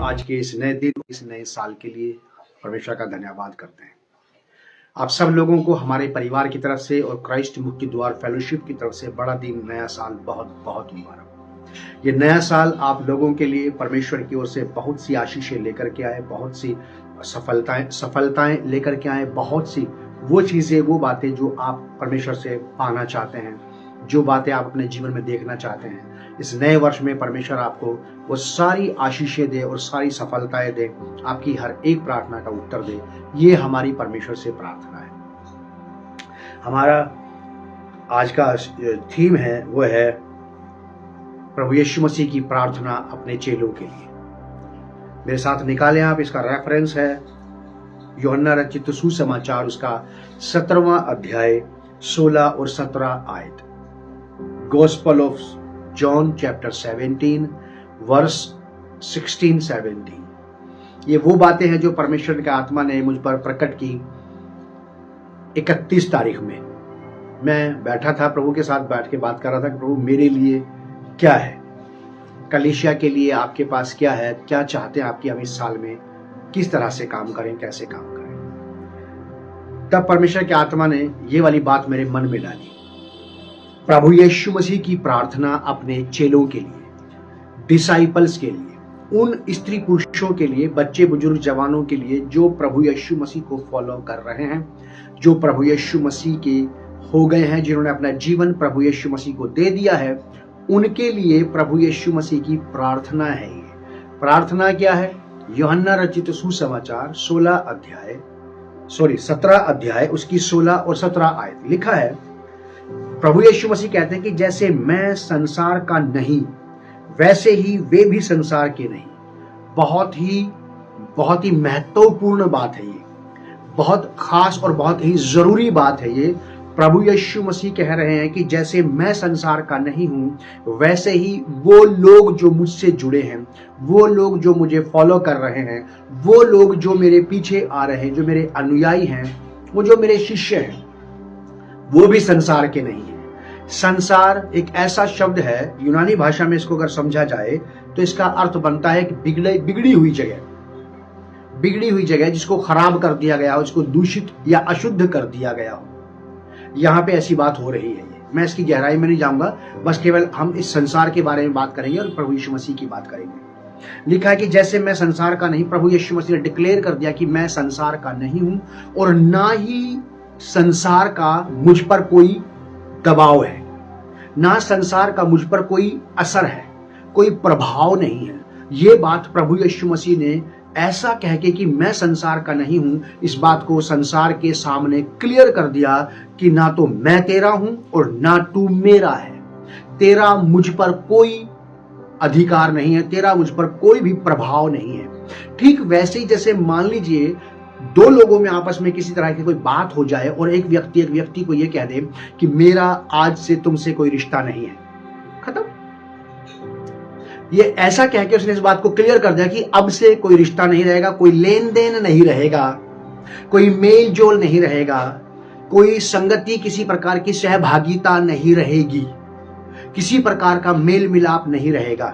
आज के इस नए दिन, इस नए साल के लिए परमेश्वर का धन्यवाद करते हैं। आप सब लोगों को हमारे परिवार की तरफ से और क्राइस्ट मुक्ति द्वार फेलोशिप की तरफ से बड़ा दिन, नया साल बहुत बहुत मुबारक। ये नया साल आप लोगों के लिए परमेश्वर की ओर से बहुत सी आशीषें लेकर के आए, बहुत सी सफलताएं लेकर के आए, बहुत सी वो चीजें, वो बातें जो आप परमेश्वर से पाना चाहते हैं, जो बातें आप अपने जीवन में देखना चाहते हैं। इस नए वर्ष में परमेश्वर आपको वो सारी आशीषें दे और सारी सफलताएं दे, आपकी हर एक प्रार्थना का उत्तर दे। ये हमारी परमेश्वर से प्रार्थना है। हमारा आज का थीम है, वो है प्रभु यीशु मसीह की प्रार्थना अपने चेलों के लिए। मेरे साथ निकालें आप, इसका रेफरेंस है यूहन्ना रचित सुसमाचार, उसका 17वां अध्याय 16 और 17 आयत। Gospel of John chapter 17 verse 16-17। ये वो बातें हैं जो परमेश्वर के आत्मा ने मुझ पर प्रकट की 31 तारीख में। मैं बैठा था, प्रभु के साथ बैठ के बात कर रहा था कि प्रभु मेरे लिए क्या है, कलीसिया के लिए आपके पास क्या है, क्या चाहते हैं आपकी हम इस साल में, किस तरह से काम करें, कैसे काम करें। तब परमेश्वर के आत्मा ने ये वाली बात मेरे मन में डाली, प्रभु यीशु मसीह की प्रार्थना अपने चेलों के लिए, डिसाइपल्स के लिए, उन स्त्री पुरुषों के लिए, बच्चे बुजुर्ग जवानों के लिए जो प्रभु यीशु मसीह को फॉलो कर रहे हैं, जो प्रभु यीशु मसीह के हो गए हैं, जिन्होंने अपना जीवन प्रभु यीशु मसीह को दे दिया है, उनके लिए प्रभु यीशु मसीह की प्रार्थना है। ये प्रार्थना क्या है? यूहन्ना रचित सुसमाचार 17 अध्याय उसकी 16 और 17 आयत लिखा है। प्रभु यीशु मसीह कहते हैं कि जैसे मैं संसार का नहीं, वैसे ही वे भी संसार के नहीं। बहुत ही महत्वपूर्ण बात है ये, बहुत खास और बहुत ही जरूरी बात है ये। प्रभु यीशु मसीह कह रहे हैं कि जैसे मैं संसार का नहीं हूं, वैसे ही वो लोग जो मुझसे जुड़े हैं, वो लोग जो मुझे फॉलो कर रहे हैं, वो लोग जो मेरे पीछे आ रहे हैं, जो मेरे अनुयायी हैं, वो जो मेरे शिष्य हैं, वो भी संसार के नहीं है। संसार एक ऐसा शब्द है, यूनानी भाषा में इसको अगर समझा जाए तो इसका अर्थ बनता है कि बिगड़ी हुई जगह जिसको खराब कर दिया गया हो, उसको दूषित या अशुद्ध कर दिया गया हो। यहाँ पे ऐसी बात हो रही है। मैं इसकी गहराई में नहीं जाऊंगा, बस केवल हम इस संसार के बारे में बात करेंगे और प्रभु यीशु मसीह की बात करेंगे। लिखा है कि जैसे मैं संसार का नहीं, प्रभु यीशु मसीह ने डिक्लेयर कर दिया कि मैं संसार का नहीं हूं और ना ही संसार का मुझ पर कोई दबाव है, ना संसार का मुझ पर कोई असर है, कोई प्रभाव नहीं है। ये बात प्रभु यीशु मसीह ने ऐसा कह के कि मैं संसार का नहीं हूं, इस बात को संसार के सामने क्लियर कर दिया कि ना तो मैं तेरा हूं और ना तू मेरा है। तेरा मुझ पर कोई अधिकार नहीं है, तेरा मुझ पर कोई भी प्रभाव नहीं है। ठीक वैसे ही जैसे मान लीजिए दो लोगों में आपस में किसी तरह की कोई बात हो जाए और एक व्यक्ति को यह कह दे कि मेरा आज से तुमसे कोई रिश्ता नहीं है, खत्म। ये ऐसा कह के उसने इस बात को क्लियर कर दिया कि अब से कोई रिश्ता नहीं रहेगा, कोई लेन देन नहीं रहेगा, कोई मेल जोल नहीं रहेगा, कोई संगति, किसी प्रकार की सहभागिता नहीं रहेगी, किसी प्रकार का मेल मिलाप नहीं रहेगा,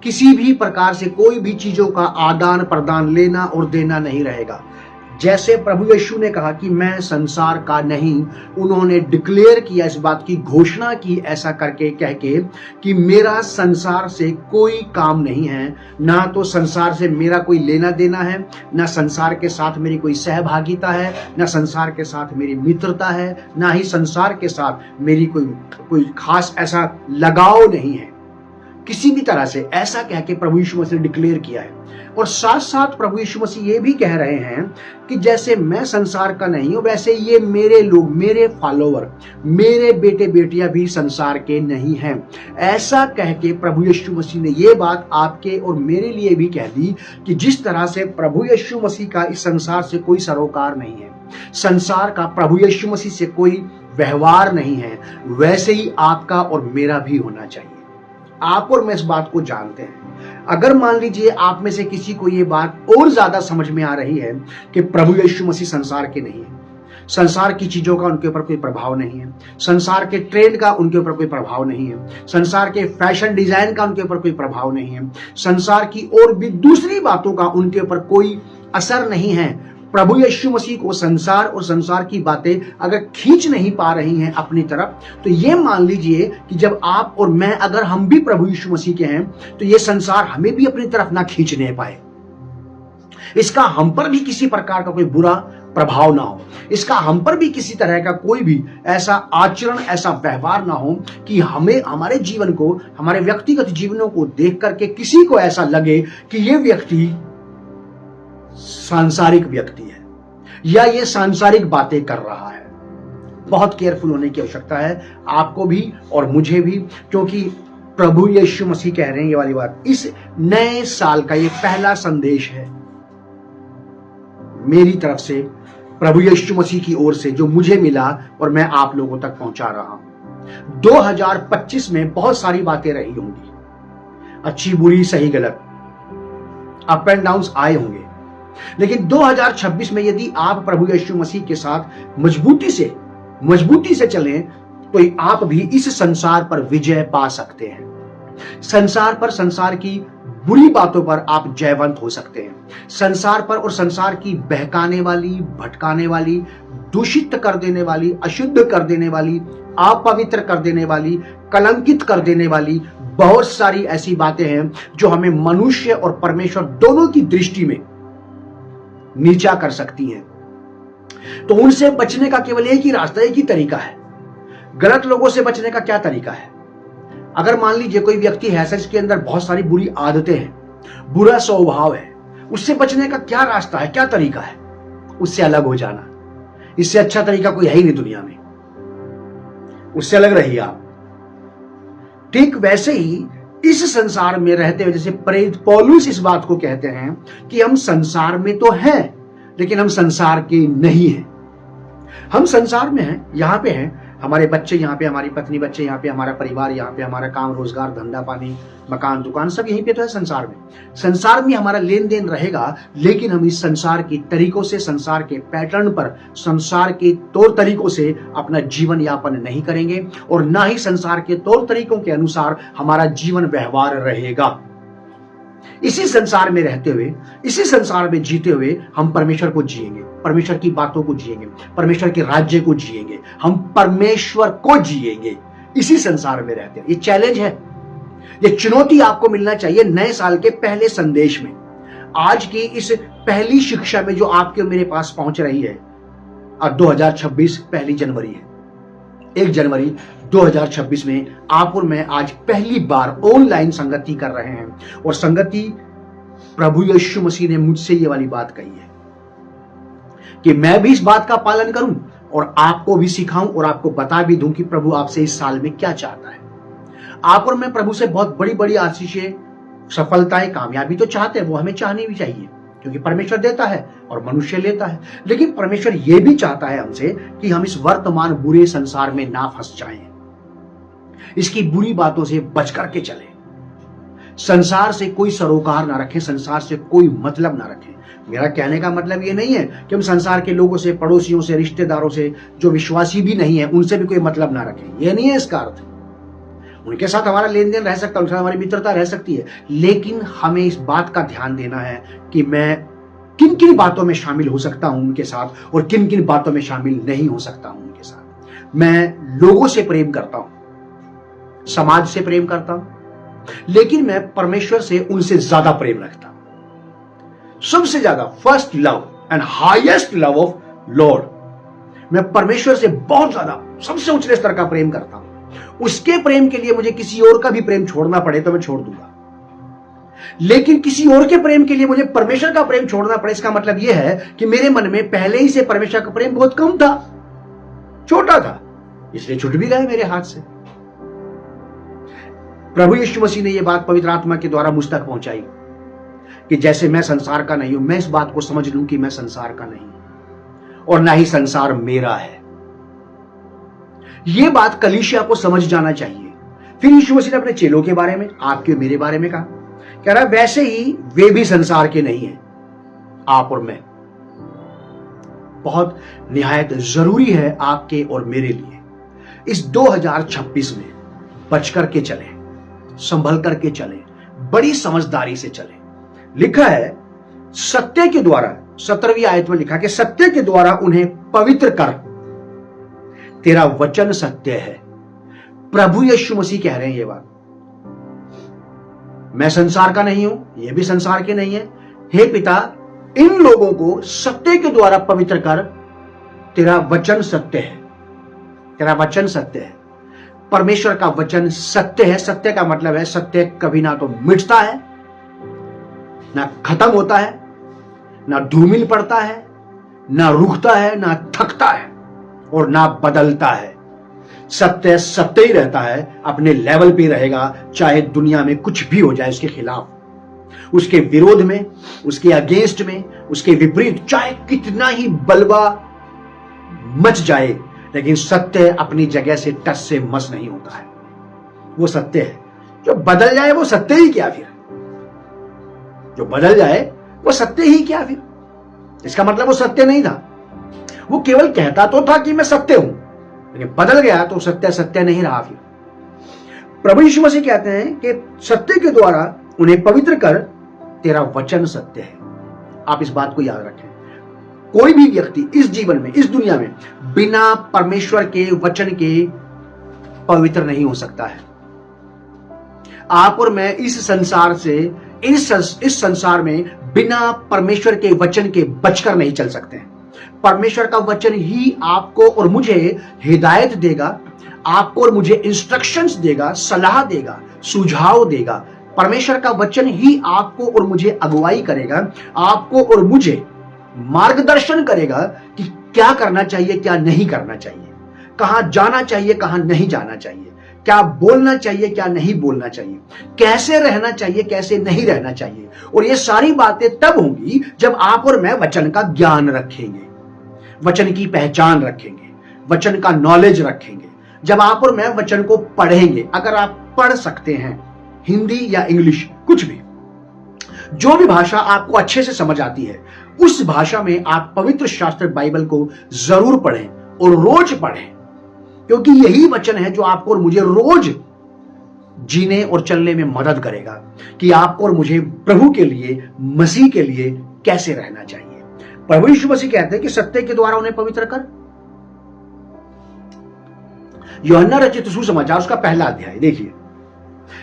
किसी भी प्रकार से कोई भी चीजों का आदान प्रदान, लेना और देना नहीं रहेगा। जैसे प्रभु यीशु ने कहा कि मैं संसार का नहीं, उन्होंने डिक्लेयर किया, इस बात की घोषणा की, ऐसा करके कह के कि मेरा संसार से कोई काम नहीं है, ना तो संसार से मेरा कोई लेना देना है, ना संसार के साथ मेरी कोई सहभागिता है, ना संसार के साथ मेरी मित्रता है, ना ही संसार के साथ मेरी कोई खास ऐसा लगाव नहीं है किसी भी तरह से। ऐसा कह के प्रभु यीशु मसीह ने डिक्लेयर किया है। और साथ साथ प्रभु यीशु मसीह ये भी कह रहे हैं कि जैसे मैं संसार का नहीं हूं, वैसे ये मेरे लोग, मेरे फॉलोवर, मेरे बेटे बेटियां भी संसार के नहीं हैं। ऐसा कह के प्रभु यीशु मसीह ने ये बात आपके और मेरे लिए भी कह दी कि जिस तरह से प्रभु यीशु मसीह का इस संसार से कोई सरोकार नहीं है, संसार का प्रभु यीशु मसीह से कोई व्यवहार नहीं है, वैसे ही आपका और मेरा भी होना चाहिए। आप और मैं इस बात को जानते हैं। अगर मान लीजिए आप में से किसी को ये बात और ज्यादा समझ में आ रही है कि प्रभु यीशु मसीह संसार के नहीं है, संसार की चीजों का उनके ऊपर कोई प्रभाव नहीं है, संसार के ट्रेंड का उनके ऊपर कोई प्रभाव नहीं है, संसार के फैशन डिजाइन का उनके ऊपर कोई प्रभाव नहीं है, संसार की और भी दूसरी बातों का उनके ऊपर कोई असर नहीं है। प्रभु यीशु मसीह को संसार और संसार की बातें अगर खींच नहीं पा रही हैं अपनी तरफ, तो ये मान लीजिए कि जब आप और मैं, अगर हम भी प्रभु यीशु मसीह के हैं, तो ये संसार हमें भी अपनी तरफ ना खींचने पाए, इसका हम पर भी किसी प्रकार का कोई बुरा प्रभाव ना हो, इसका हम पर भी किसी तरह का कोई भी ऐसा आचरण, ऐसा व्यवहार ना हो कि हमें, हमारे जीवन को, हमारे व्यक्तिगत जीवनों को देख करके किसी को ऐसा लगे कि ये व्यक्ति सांसारिक व्यक्ति है या ये सांसारिक बातें कर रहा है। बहुत केयरफुल होने की आवश्यकता है आपको भी और मुझे भी, क्योंकि प्रभु यीशु मसीह कह रहे हैं ये वाली बात। इस नए साल का ये पहला संदेश है मेरी तरफ से, प्रभु यीशु मसीह की ओर से, जो मुझे मिला और मैं आप लोगों तक पहुंचा रहा हूं। 2025 में बहुत सारी बातें रही होंगी, अच्छी बुरी सही गलत, अप एंड डाउन्स आए होंगे, लेकिन 2026 में यदि आप प्रभु यीशु मसीह के साथ मजबूती से चलें, तो आप भी इस संसार पर विजय पा सकते हैं। संसार पर, संसार की बुरी बातों पर आप जयवंत हो सकते हैं। संसार पर और संसार की बहकाने वाली, भटकाने वाली, दूषित कर देने वाली, अशुद्ध कर देने वाली, अपवित्र कर देने वाली, कलंकित कर देने वाली बहुत सारी ऐसी बातें हैं जो हमें मनुष्य और परमेश्वर दोनों की दृष्टि में नीचा कर सकती हैं। तो उनसे बचने का केवल एक ही रास्ता, एक ही तरीका है। गलत लोगों से बचने का क्या तरीका है? अगर मान लीजिए कोई व्यक्ति है, जिसके अंदर बहुत सारी बुरी आदतें हैं, बुरा स्वभाव है, उससे बचने का क्या रास्ता है, क्या तरीका है? उससे अलग हो जाना। इससे अच्छा तरीका कोई है ही नहीं दुनिया में, उससे अलग रहिए आप। ठीक वैसे ही इस संसार में रहते हुए, जैसे प्रेरित पौलुस इस बात को कहते हैं कि हम संसार में तो हैं, लेकिन हम संसार के नहीं हैं। हम संसार में हैं, यहां पे हैं, हमारे बच्चे यहाँ पे, हमारी पत्नी बच्चे यहाँ पे, हमारा परिवार यहाँ पे, हमारा काम रोजगार, धंधा पानी, मकान दुकान सब यहीं पे तो है संसार में। संसार में हमारा लेन देन रहेगा, लेकिन हम इस संसार के तरीकों से, संसार के पैटर्न पर, संसार के तौर तरीकों से अपना जीवन यापन नहीं करेंगे और ना ही संसार के तौर तरीकों के अनुसार हमारा जीवन व्यवहार रहेगा। इसी संसार में रहते हुए, इसी संसार में जीते हुए हम परमेश्वर को जिएंगे, परमेश्वर की बातों को जिएंगे, परमेश्वर के राज्य को जिएंगे, हम परमेश्वर को जिएंगे इसी संसार में रहते हैं। ये चैलेंज है, ये चुनौती आपको मिलना चाहिए नए साल के पहले संदेश में। आज की इस पहली शिक्षा में जो आपके मेरे पास पहुंच रही है, और 2026 पहली जनवरी है, 1 जनवरी 2026 में आप और मैं आज पहली बार ऑनलाइन संगति कर रहे हैं। और संगति, प्रभु यीशु मसीह ने मुझसे ये वाली बात कही है कि मैं भी इस बात का पालन करूं और आपको भी सिखाऊं और आपको बता भी दूं कि प्रभु आपसे इस साल में क्या चाहता है। आप और मैं प्रभु से बहुत बड़ी बड़ी आशीषें, सफलताएं, कामयाबी तो चाहते हैं, वो हमें चाहनी भी चाहिए, क्योंकि परमेश्वर देता है और मनुष्य लेता है। लेकिन परमेश्वर ये भी चाहता है हमसे कि हम इस वर्तमान बुरे संसार में ना फंस जाएं, इसकी बुरी बातों से बच करके चलें, संसार से कोई सरोकार ना रखें, संसार से कोई मतलब ना रखें। मेरा कहने का मतलब ये नहीं है कि हम संसार के लोगों से, पड़ोसियों से, रिश्तेदारों से, जो विश्वासी भी नहीं है, उनसे भी कोई मतलब ना रखें, ये नहीं है इसका अर्थ। उनके साथ हमारा लेन देन रह सकता है, उनके साथ हमारी मित्रता रह सकती है, लेकिन हमें इस बात का ध्यान देना है कि मैं किन किन बातों में शामिल हो सकता हूं उनके साथ और किन किन बातों में शामिल नहीं हो सकता हूं उनके साथ। मैं लोगों से प्रेम करता हूं, समाज से प्रेम करता हूं, लेकिन मैं परमेश्वर से उनसे ज्यादा प्रेम रखता हूं। सबसे ज्यादा first love and highest love of Lord, मैं परमेश्वर से बहुत ज्यादा, सबसे ऊंचे स्तर का प्रेम करता हूं। उसके प्रेम के लिए मुझे किसी और का भी प्रेम छोड़ना पड़े तो मैं छोड़ दूंगा, लेकिन किसी और के प्रेम के लिए मुझे परमेश्वर का प्रेम छोड़ना पड़े, इसका मतलब यह है कि मेरे मन में पहले ही से परमेश्वर का प्रेम बहुत कम था, छोटा था, इसलिए छूट भी गया मेरे हाथ से। प्रभु यीशु मसीह ने यह बात पवित्र आत्मा के द्वारा मुझ तक पहुंचाई कि जैसे मैं संसार का नहीं हूं, मैं इस बात को समझ लूं कि मैं संसार का नहीं हूं और ना ही संसार मेरा है। यह बात कलीसिया को समझ जाना चाहिए। फिर यीशु मसीह ने अपने चेलों के बारे में, आपके मेरे बारे में कहा, कह रहा वैसे ही वे भी संसार के नहीं हैं, आप और मैं। बहुत निहायत जरूरी है आपके और मेरे लिए। इस 2026 में बच करके चले, संभल करके चले, बड़ी समझदारी से चले। लिखा है सत्य के द्वारा, 17वीं आयत में लिखा कि सत्य के द्वारा उन्हें पवित्र कर, तेरा वचन सत्य है। प्रभु यीशु मसीह कह रहे हैं ये बात। मैं संसार का नहीं हूं, ये भी संसार के नहीं है। हे पिता, इन लोगों को सत्य के द्वारा पवित्र कर, तेरा वचन सत्य है। तेरा वचन सत्य है। परमेश्वर का वचन सत्य है। सत्य का मतलब है सत्य कभी ना तो मिटता है, ना खत्म होता है, ना धूमिल पड़ता है, ना रुकता है, ना थकता है और ना बदलता है। सत्य सत्य ही रहता है, अपने लेवल पे रहेगा, चाहे दुनिया में कुछ भी हो जाए उसके खिलाफ, उसके विरोध में, उसके अगेंस्ट में, उसके विपरीत, चाहे कितना ही बलवा मच जाए, लेकिन सत्य अपनी जगह से टस से मस नहीं होता है। वो सत्य है। जो बदल जाए वो सत्य ही क्या फिर? जो बदल जाए वो सत्य ही क्या फिर? इसका मतलब वो सत्य नहीं था। वो केवल कहता तो था कि मैं सत्य हूं, लेकिन बदल गया तो सत्य सत्य नहीं रहा फिर। प्रभु यीशु मसीह कहते हैं कि सत्य के द्वारा उन्हें पवित्र कर, तेरा वचन सत्य है। आप इस बात को याद रखें। कोई भी व्यक्ति इस जीवन में, इस दुनिया में बिना परमेश्वर के वचन के पवित्र नहीं हो सकता है। आप और मैं इस संसार से, इस संसार में बिना परमेश्वर के वचन के बचकर नहीं चल सकते हैं। परमेश्वर का वचन ही आपको और मुझे हिदायत देगा, आपको और मुझे इंस्ट्रक्शंस देगा, सलाह देगा, सुझाव देगा। परमेश्वर का वचन ही आपको और मुझे अगुवाई करेगा, आपको और मुझे मार्गदर्शन करेगा कि क्या करना चाहिए, क्या नहीं करना चाहिए, कहां जाना चाहिए, कहां नहीं जाना चाहिए, क्या बोलना चाहिए, क्या नहीं बोलना चाहिए, कैसे रहना चाहिए, कैसे नहीं रहना चाहिए। और ये सारी बातें तब होंगी जब आप और मैं वचन का ज्ञान रखेंगे, वचन की पहचान रखेंगे, वचन का नॉलेज रखेंगे। जब आप और मैं वचन को पढ़ेंगे, अगर आप पढ़ सकते हैं हिंदी या इंग्लिश, कुछ भी, जो भी भाषा आपको अच्छे से समझ आती है, उस भाषा में आप पवित्र शास्त्र बाइबल को जरूर पढ़ें और रोज पढ़ें, क्योंकि यही वचन है जो आपको और मुझे रोज जीने और चलने में मदद करेगा कि आपको और मुझे प्रभु के लिए, मसीह के लिए कैसे रहना चाहिए। प्रभु यीशु मसीह कहते हैं कि सत्य के द्वारा उन्हें पवित्र कर। यूहन्ना रचित सुसमाचार उसका पहला अध्याय देखिए,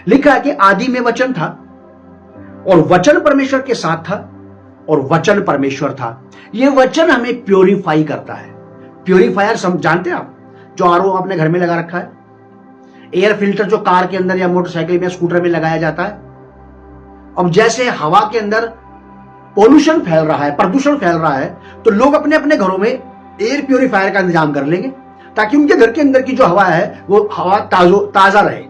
लिखा है कि आदि में वचन था और वचन परमेश्वर के साथ था और वचन परमेश्वर था। यह वचन हमें प्योरीफाई करता है। प्योरीफायर जानते हैं आप, जो आरओ अपने घर में लगा रखा है, एयर फिल्टर जो कार के अंदर या मोटरसाइकिल में, स्कूटर में लगाया जाता है। अब जैसे हवा के अंदर पोल्यूशन फैल रहा है, प्रदूषण फैल रहा है, तो लोग अपने अपने घरों में एयर प्योरीफायर का इंतजाम कर लेंगे ताकि उनके घर के अंदर की जो हवा है वो हवा ताजा रहे,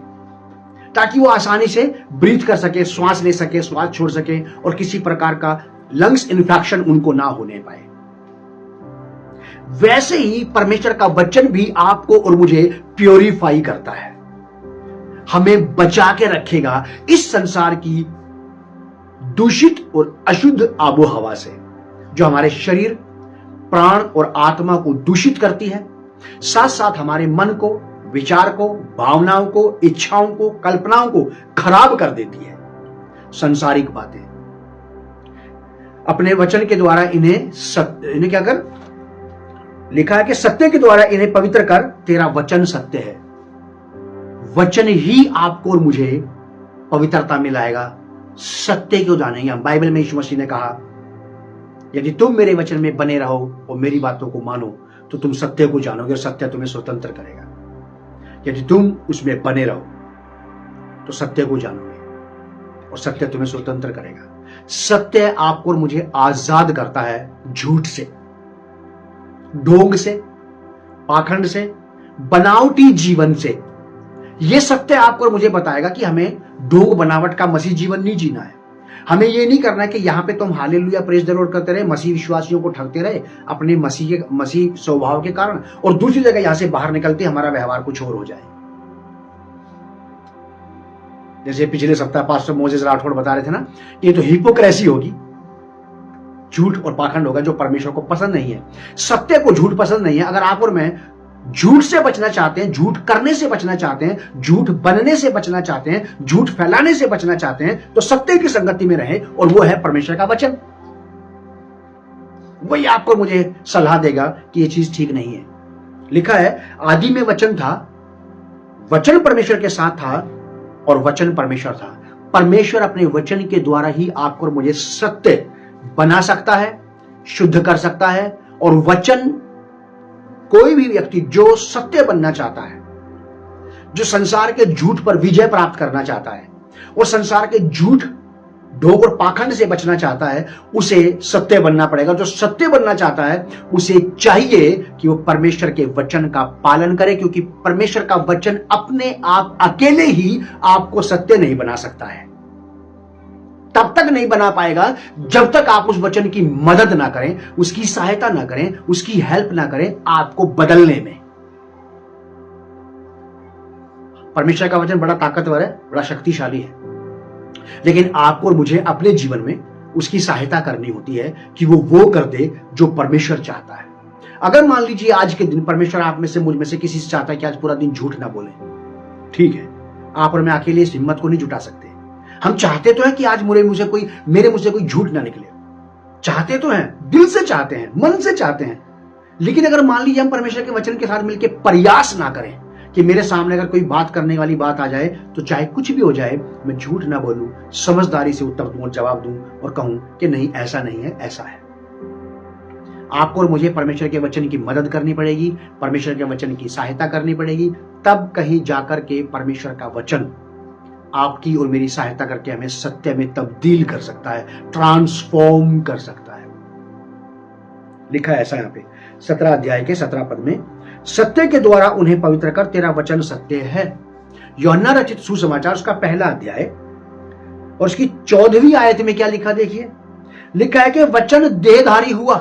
ताकि वो आसानी से ब्रीथ कर सके, श्वास ले सके, श्वास छोड़ सके और किसी प्रकार का लंग्स इन्फेक्शन उनको ना होने पाए। वैसे ही परमेश्वर का वचन भी आपको और मुझे प्योरीफाई करता है, हमें बचा के रखेगा इस संसार की दूषित और अशुद्ध आबो हवा से, जो हमारे शरीर, प्राण और आत्मा को दूषित करती है, साथ साथ हमारे मन को, विचार को, भावनाओं को, इच्छाओं को, कल्पनाओं को खराब कर देती है। संसारिक बातें अपने वचन के द्वारा इन्हें क्या कर, लिखा है कि सत्य के द्वारा इन्हें पवित्र कर, तेरा वचन सत्य है। वचन ही आपको और मुझे पवित्रता में लाएगा। सत्य को जानेंगे हम। बाइबल में यीशु मसीह ने कहा, यदि तुम मेरे वचन में बने रहो और मेरी बातों को मानो तो तुम सत्य को जानोगे और सत्य तुम्हें स्वतंत्र करेगा। यदि तुम उसमें बने रहो तो सत्य को जानोगे और सत्य तुम्हें स्वतंत्र करेगा। सत्य आपको और मुझे आजाद करता है झूठ से, ढोंग से, पाखंड से, बनावटी जीवन से। यह सत्य आपको और मुझे बताएगा कि हमें ढोंग बनावट का मसीह जीवन नहीं जीना है। हमें यह नहीं करना है कि यहां पे तुम हालेलुया प्रेज द लॉर्ड करते रहे, मसीह विश्वासियों को ठगते रहे अपने मसीह स्वभाव के कारण, और दूसरी जगह यहां से बाहर निकलते हमारा व्यवहार कुछ और हो जाए। जैसे पिछले सप्ताह पास्टर मोजेस राठौड़ बता रहे थे ना, ये तो हिपोक्रेसी होगी। झूठ और पाखंड होगा जो परमेश्वर को पसंद नहीं है। सत्य को झूठ पसंद नहीं है। अगर आप और मैं झूठ से बचना चाहते हैं, झूठ करने से बचना चाहते हैं, झूठ बनने से बचना चाहते हैं, झूठ फैलाने से बचना चाहते हैं, तो सत्य की संगति में रहें, और वो है परमेश्वर का वचन। वही आपको मुझे सलाह देगा कि ये चीज ठीक नहीं है। लिखा है आदि में वचन था, वचन परमेश्वर के साथ था और वचन परमेश्वर था। परमेश्वर अपने वचन के द्वारा ही आपको और मुझे सत्य बना सकता है, शुद्ध कर सकता है। और वचन, कोई भी व्यक्ति जो सत्य बनना चाहता है, जो संसार के झूठ पर विजय प्राप्त करना चाहता है और संसार के झूठ, ढोंग और पाखंड से बचना चाहता है, उसे सत्य बनना पड़ेगा। जो सत्य बनना चाहता है उसे चाहिए कि वो परमेश्वर के वचन का पालन करे, क्योंकि परमेश्वर का वचन अपने आप अकेले ही आपको सत्य नहीं बना सकता है। तब तक नहीं बना पाएगा जब तक आप उस वचन की मदद ना करें, उसकी सहायता ना करें, उसकी हेल्प ना करें आपको बदलने में। परमेश्वर का वचन बड़ा ताकतवर है, बड़ा शक्तिशाली है, लेकिन आपको और मुझे अपने जीवन में उसकी सहायता करनी होती है कि वो कर दे जो परमेश्वर चाहता है। अगर मान लीजिए आज के दिन परमेश्वर आप में से, मुझ में से किसी से चाहता है कि आज पूरा दिन झूठ ना बोले, ठीक है, आप और मैं अकेले इस हिम्मत को नहीं जुटा सकते। हम चाहते तो हैं कि आज मेरे मुझे कोई झूठ ना निकले, चाहते तो हैं, दिल से चाहते हैं, मन से चाहते हैं। लेकिन अगर मान लीजिए हम परमेश्वर के वचन के साथ मिलकर प्रयास ना करें कि मेरे सामने अगर कोई बात करने वाली बात आ जाए तो चाहे कुछ भी हो जाए, मैं झूठ ना बोलूं, समझदारी से उत्तर दूं और जवाब दूं और कहूं कि नहीं, ऐसा नहीं है, ऐसा है। आपको और मुझे परमेश्वर के वचन की मदद करनी पड़ेगी, परमेश्वर के वचन की सहायता करनी पड़ेगी, तब कहीं जाकर के परमेश्वर का वचन आपकी और मेरी सहायता करके हमें सत्य में तब्दील कर सकता है, ट्रांसफॉर्म कर सकता है। लिखा है ऐसा यहां पे 17 अध्याय के 17 पद में, सत्य के द्वारा उन्हें पवित्र कर, तेरा वचन सत्य है। यूहन्ना रचित सुसमाचार उसका पहला अध्याय और उसकी 14वीं आयत में क्या लिखा, देखिए, लिखा है कि वचन देहधारी हुआ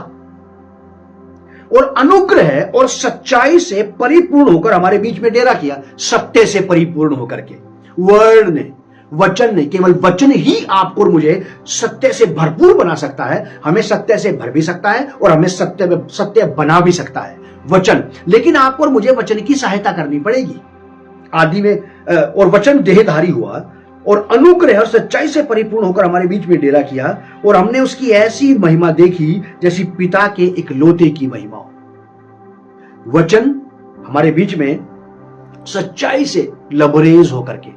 और अनुग्रह और सच्चाई से परिपूर्ण होकर हमारे बीच में डेरा किया। सत्य से परिपूर्ण होकर के, वर्ड ने, वचन ने, केवल वचन ही आपको और मुझे सत्य से भरपूर बना सकता है। हमें सत्य से भर भी सकता है और हमें सत्य बना भी सकता है वचन। लेकिन आपको और मुझे वचन की सहायता करनी पड़ेगी। आदि में और वचन देहधारी हुआ और अनुग्रह और सच्चाई से परिपूर्ण होकर हमारे बीच में डेरा किया, और हमने उसकी ऐसी महिमा देखी जैसी पिता के इकलौते की महिमा हो। वचन हमारे बीच में सच्चाई से लबरेज होकर के,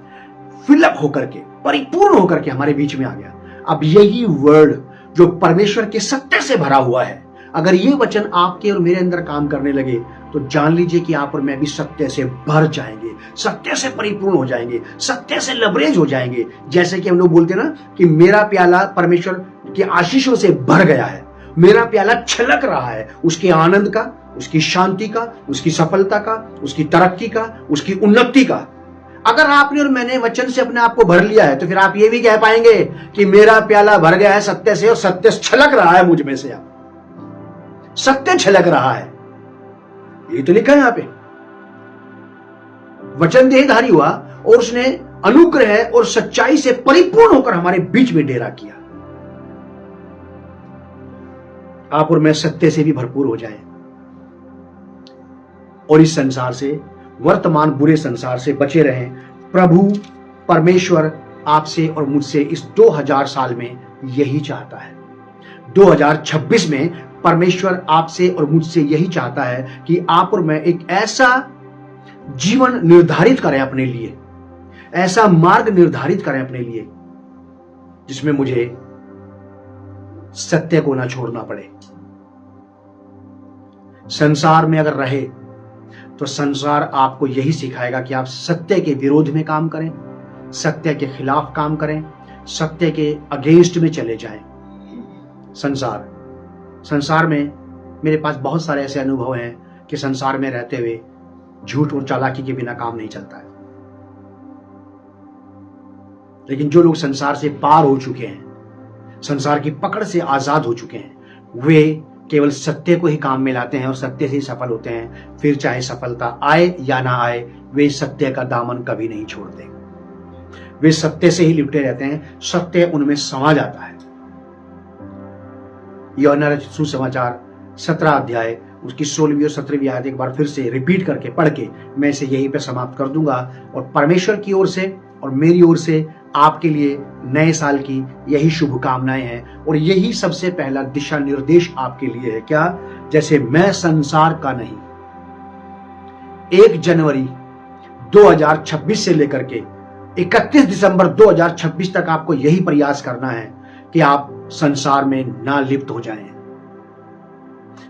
फिलअप होकर के, परिपूर्ण होकर के हमारे बीच में आ गया। अब यही वर्ड जो परमेश्वर के सत्य से भरा हुआ है, अगर ये वचन आपके और मेरे अंदर काम करने लगे तो जान लीजिए कि आप और मैं भी सत्य से भर जाएंगे, सत्य से परिपूर्ण हो जाएंगे, सत्य से लबरेज हो जाएंगे। जैसे कि हम लोग बोलते हैं ना कि मेरा प्याला परमेश्वर के आशीषों से भर गया है, मेरा प्याला छलक रहा है उसके आनंद का, उसकी शांति का, उसकी सफलता का, उसकी तरक्की का, उसकी उन्नति का। अगर आपने और मैंने वचन से अपने आप को भर लिया है तो फिर आप ये भी कह पाएंगे कि मेरा प्याला भर गया है सत्य से, और सत्य छलक रहा है मुझ में से, अब सत्य छलक रहा है। ये तो लिखा है यहां पे, वचन देहधारी हुआ और उसने अनुग्रह और सच्चाई से परिपूर्ण होकर हमारे बीच में डेरा किया। आप और मैं सत्य से भी भरपूर हो जाएं और इस संसार से, वर्तमान बुरे संसार से बचे रहें। प्रभु परमेश्वर आपसे और मुझसे इस 2000 साल में यही चाहता है। 2026 में परमेश्वर आपसे और मुझसे यही चाहता है कि आप और मैं एक ऐसा जीवन निर्धारित करें अपने लिए, ऐसा मार्ग निर्धारित करें अपने लिए जिसमें मुझे सत्य को ना छोड़ना पड़े। संसार में अगर रहे तो संसार आपको यही सिखाएगा कि आप सत्य के विरोध में काम करें, सत्य के खिलाफ काम करें, सत्य के अगेंस्ट में चले जाएं। संसार में मेरे पास बहुत सारे ऐसे अनुभव हैं कि संसार में रहते हुए झूठ और चालाकी के बिना काम नहीं चलता है। लेकिन जो लोग संसार से पार हो चुके हैं, संसार की पकड़ से आजाद हो चुके हैं, वे केवल सत्य को ही काम में लाते हैं और सत्य से ही सफल होते हैं। फिर चाहे सफलता आए या ना आए, वे सत्य का दामन कभी नहीं छोड़ते। वे सत्य से ही लिपटे रहते हैं, सत्य उनमें समा जाता है। यूहन्ना रचित सुसमाचार 17 अध्याय उसकी 16वीं और 17वीं आयत एक बार फिर से रिपीट करके पढ़ के मैं इसे यहीं पे समाप्त कर दूंगा। और परमेश्वर की ओर से और मेरी ओर से आपके लिए नए साल की यही शुभकामनाएं हैं और यही सबसे पहला दिशा निर्देश आपके लिए है। क्या? जैसे मैं संसार का नहीं, 1 जनवरी 2026 से लेकर के 31 दिसंबर 2026 तक आपको यही प्रयास करना है कि आप संसार में ना लिप्त हो जाएं,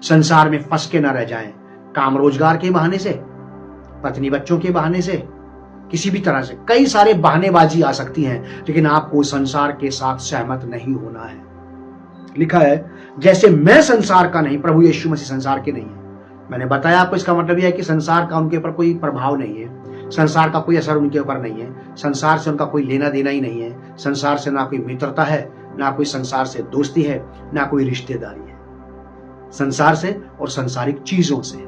संसार में फंस के ना रह जाएं, काम रोजगार के बहाने से, पत्नी बच्चों के बहाने से, किसी भी तरह से कई सारे बहानेबाजी आ सकती हैं, लेकिन आपको संसार के साथ सहमत नहीं होना है। लिखा है जैसे मैं संसार का नहीं, प्रभु यीशु मसीह संसार के नहीं है। मैंने बताया आपको, इसका मतलब यह है कि संसार का उनके ऊपर कोई प्रभाव नहीं है, संसार का कोई असर उनके ऊपर नहीं है, संसार से उनका कोई लेना देना ही नहीं है, संसार से ना कोई मित्रता है, ना कोई संसार से दोस्ती है, ना कोई रिश्तेदारी है, संसार से और संसारिक चीजों से।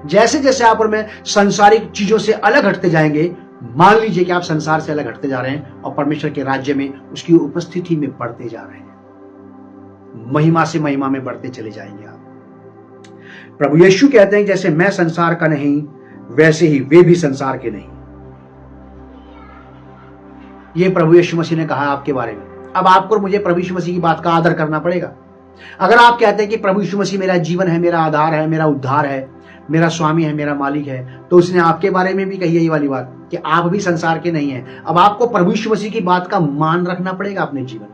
जैसे जैसे आप और मैं संसारिक चीजों से अलग हटते जाएंगे, मान लीजिए कि आप संसार से अलग हटते जा रहे हैं और परमेश्वर के राज्य में उसकी उपस्थिति में बढ़ते जा रहे हैं, महिमा से महिमा में बढ़ते चले जाएंगे आप। प्रभु यीशु कहते हैं जैसे मैं संसार का नहीं वैसे ही वे भी संसार के नहीं। ये प्रभु यीशु मसीह ने कहा आपके बारे में। अब आपको और मुझे प्रभु यीशु मसीह की बात का आदर करना पड़ेगा। अगर आप कहते हैं कि प्रभु यीशु मसीह मेरा जीवन है, मेरा आधार है, मेरा उद्धार है, मेरा स्वामी है, मेरा मालिक है, तो उसने आपके बारे में भी कही यही वाली बात कि आप भी संसार के नहीं हैं। अब आपको प्रभु यीशु मसीह की बात का मान रखना पड़ेगा अपने जीवन में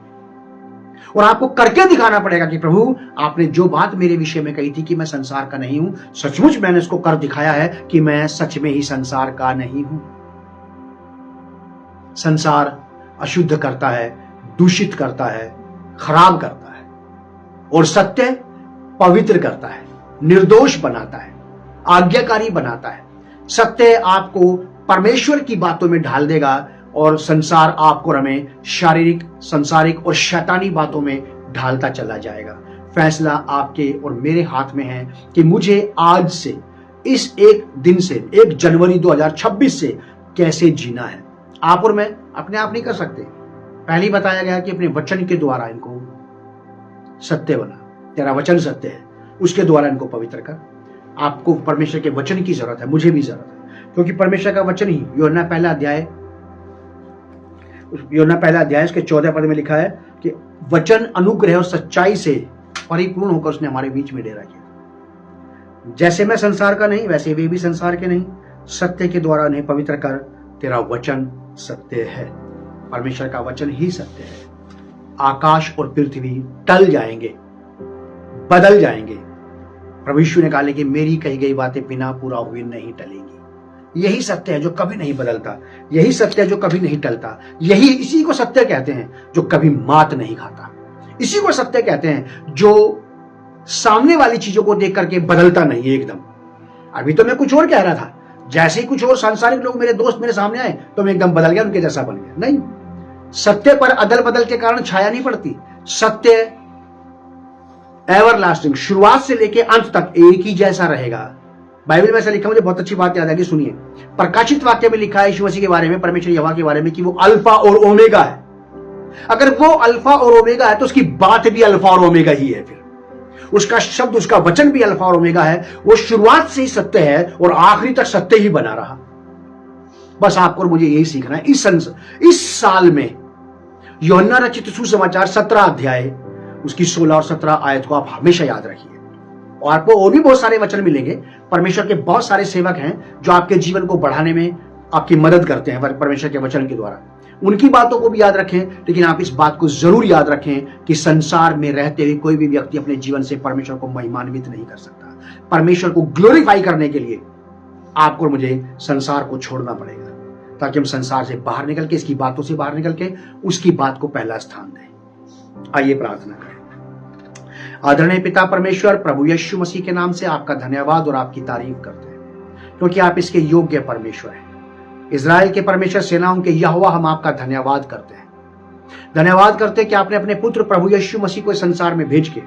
और आपको करके दिखाना पड़ेगा कि प्रभु आपने जो बात मेरे विषय में कही थी कि मैं संसार का नहीं हूं, सचमुच मैंने उसको कर दिखाया है कि मैं सच में ही संसार का नहीं हूं। संसार अशुद्ध करता है, दूषित करता है, खराब करता है और सत्य पवित्र करता है, निर्दोष बनाता है, आज्ञाकारी बनाता है। सत्य आपको परमेश्वर की बातों में ढाल देगा और संसार आपको हमें शारीरिक, संसारिक और शैतानी बातों में ढालता चला जाएगा। फैसला आपके और मेरे हाथ में है कि मुझे आज से, इस एक दिन से, 1 जनवरी 2026 से कैसे जीना है। आप और मैं अपने आप नहीं कर सकते। पहले ही बताया गया कि अपने वचन के द्वारा इनको सत्य बना, तेरा वचन सत्य है, उसके द्वारा इनको पवित्र कर। आपको परमेश्वर के वचन की जरूरत है, मुझे भी जरूरत है, क्योंकि परमेश्वर का वचन ही, यूहन्ना पहला अध्याय उसके 14 पद में लिखा है कि वचन अनुग्रह और सच्चाई से परिपूर्ण होकर उसने हमारे बीच में डेरा किया। जैसे मैं संसार का नहीं वैसे वे भी संसार के नहीं, सत्य के द्वारा उन्हें पवित्र कर, तेरा वचन सत्य है। परमेश्वर का वचन ही सत्य है। आकाश और पृथ्वी टल जाएंगे, बदल जाएंगे, प्रभु यीशु ने कहा लेकिन मेरी कही गई बातें बिना पूरा हुए नहीं टलेंगी। यही सत्य है जो कभी नहीं बदलता, यही सत्य है जो कभी नहीं टलता, यही, इसी को सत्य कहते हैं जो कभी मात नहीं खाता, इसी को सत्य कहते हैं जो सामने वाली चीजों को देख करके बदलता नहीं है एकदम। अभी तो मैं कुछ और कह रहा था, जैसे ही कुछ और सांसारिक लोग, मेरे दोस्त मेरे सामने आए तो मैं एकदम बदल गया, उनके जैसा बन गया। नहीं, सत्य पर अदल बदल के कारण छाया नहीं पड़ती। सत्य एवरलास्टिंग, शुरुआत से लेके अंत तक एक ही जैसा रहेगा। बाइबल में ऐसा लिखा, मुझे बहुत अच्छी बात याद आ गई, सुनिए। प्रकाशित वाक्य में लिखा है यीशु मसीह के बारे में, परमेश्वर यहोवा के बारे में, कि वो अल्फा और ओमेगा है। अगर वो अल्फा और ओमेगा है तो उसकी बात भी अल्फा और ओमेगा ही है। फिर उसका शब्द, उसका वचन भी अल्फा और ओमेगा है। वो शुरुआत से ही सत्य है और आखिरी तक सत्य ही बना रहा। बस आपको और मुझे यही सीखना है इस साल में। यूहन्ना रचित सुसमाचार 17 अध्याय उसकी 16 और 17 आयत को आप हमेशा याद रखिए। और आपको और भी बहुत सारे वचन मिलेंगे। परमेश्वर के बहुत सारे सेवक हैं जो आपके जीवन को बढ़ाने में आपकी मदद करते हैं परमेश्वर के वचन के द्वारा। उनकी बातों को भी याद रखें, लेकिन आप इस बात को जरूर याद रखें कि संसार में रहते हुए कोई भी व्यक्ति अपने जीवन से परमेश्वर को महिमान्वित नहीं कर सकता। परमेश्वर को ग्लोरीफाई करने के लिए आपको और मुझे संसार को छोड़ना पड़ेगा, ताकि हम संसार से बाहर निकल के, इसकी बातों से बाहर निकल के उसकी बात को पहला स्थान दें। आइए प्रार्थना करें। आदरणीय पिता परमेश्वर, प्रभु यीशु मसीह के नाम से आपका धन्यवाद और आपकी तारीफ करते हैं, क्योंकि आप इसके योग्य परमेश्वर हैं। इजराइल के परमेश्वर, सेनाओं के यहोवा, हम आपका धन्यवाद करते हैं। धन्यवाद करते हैं कि आपने अपने पुत्र प्रभु यीशु मसीह को संसार में भेज के,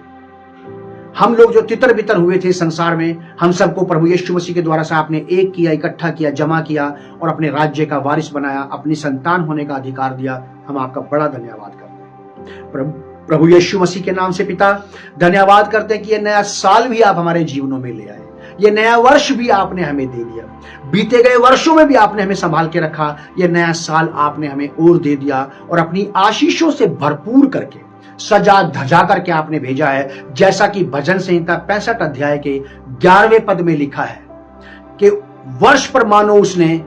हम लोग जो तितर बितर हुए थे संसार में, हम सबको प्रभु यीशु मसीह के द्वारा से आपने एक किया, इकट्ठा किया, जमा किया और अपने राज्य का वारिस बनाया, अपनी संतान होने का अधिकार दिया। हम आपका बड़ा धन्यवाद करते हैं। प्रभु यीशु मसीह के नाम से पिता धन्यवाद करते हैं कि ये नया साल भी आप हमारे जीवनों में ले आए, ये नया वर्ष भी आपने हमें दे दिया, बीते गए वर्षों में भी आपने हमें संभाल के रखा, ये नया साल आपने हमें और दे दिया और अपनी आशीषों से भरपूर करके सजा धजा करके आपने भेजा है। जैसा कि भजन संहिता 65 अध्याय के 11वें पद में लिखा है कि वर्ष पर मानो उसने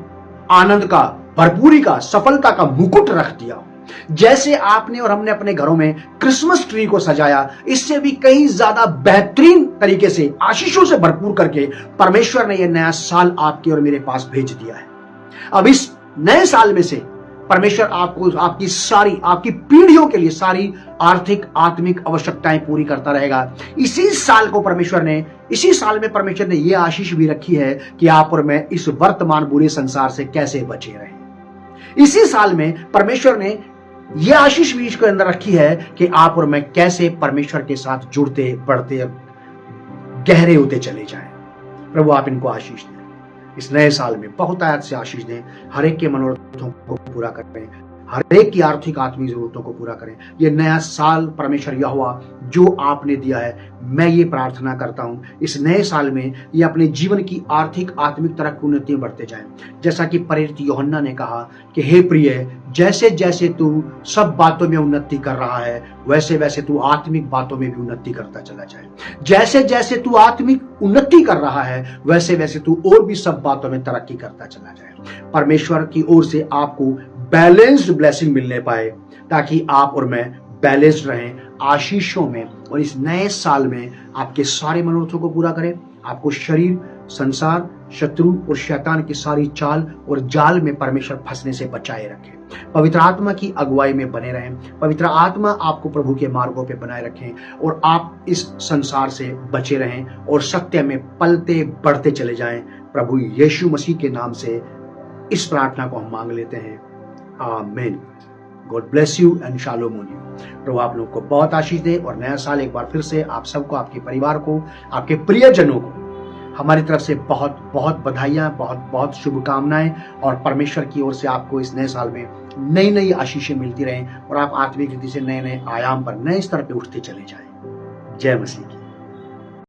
आनंद का, भरपूरी का, सफलता का मुकुट रख दिया। जैसे आपने और हमने अपने घरों में क्रिसमस ट्री को सजाया, इससे भी कहीं ज्यादा बेहतरीन तरीके से आशीषों से भरपूर करके परमेश्वर ने यह नया साल आपके और मेरे पास भेज दिया है। अब इस नए साल में से परमेश्वर आपको, आपकी पीढ़ियों के लिए सारी आर्थिक आत्मिक आवश्यकताएं पूरी करता रहेगा। इसी साल में परमेश्वर ने यह आशीष भी रखी है कि आप और मैं इस वर्तमान बुरे संसार से कैसे बचे रहें। इसी साल में परमेश्वर ने यह आशीष भी इसके अंदर रखी है कि आप और मैं कैसे परमेश्वर के साथ जुड़ते बढ़ते गहरे होते चले जाएं। प्रभु आप इनको आशीष दें, इस नए साल में बहुत आयत से आशीष दें, हर एक के मनोरथों को पूरा करें, हर एक की आर्थिक आत्मिक जरूरतों को पूरा करें। ये नया साल परमेश्वर यहोवा जो आपने दिया है, मैं ये प्रार्थना करता हूं इस नए साल में ये अपने जीवन की आर्थिक आत्मिक तरक्की उन्नति बढ़ते जाएं। जैसा कि प्रेरित यूहन्ना ने कहा कि हे प्रिय, जैसे जैसे तू सब बातों में उन्नति कर रहा है, वैसे वैसे तू आत्मिक बातों में भी उन्नति करता चला जाए। जैसे जैसे तू आत्मिक उन्नति कर रहा है, वैसे वैसे तू और भी सब बातों में तरक्की करता चला जाए। परमेश्वर की ओर से आपको बैलेंस्ड ब्लेसिंग मिलने पाए, ताकि आप और मैं बैलेंस्ड रहें आशीषों में, और इस नए साल में आपके सारे मनोरथों को पूरा करें। आपको शरीर, संसार, शत्रु और शैतान की सारी चाल और जाल में परमेश्वर फंसने से बचाए रखें। पवित्र आत्मा की अगुवाई में बने रहें, पवित्र आत्मा आपको प्रभु के मार्गों पे बनाए रखें, और आप इस संसार से बचे रहें और सत्य में पलते बढ़ते चले जाएं। प्रभु यीशु मसीह के नाम से इस प्रार्थना को हम मांग लेते हैं, आमीन। God bless you and shalom on you. प्रभु आप लोगों को बहुत आशीष दे, और नया साल एक बार फिर से आप सबको, आपके परिवार को, आपके प्रियजनों को हमारी तरफ से बहुत बहुत बधाइयाँ, बहुत बहुत शुभकामनाएं, और परमेश्वर की ओर से आपको इस नए साल में नई नई आशीषें मिलती रहें और आप आत्मिक रीति से नए नए आयाम पर, नए स्तर पर उठते चले जाएं। जय मसीह की।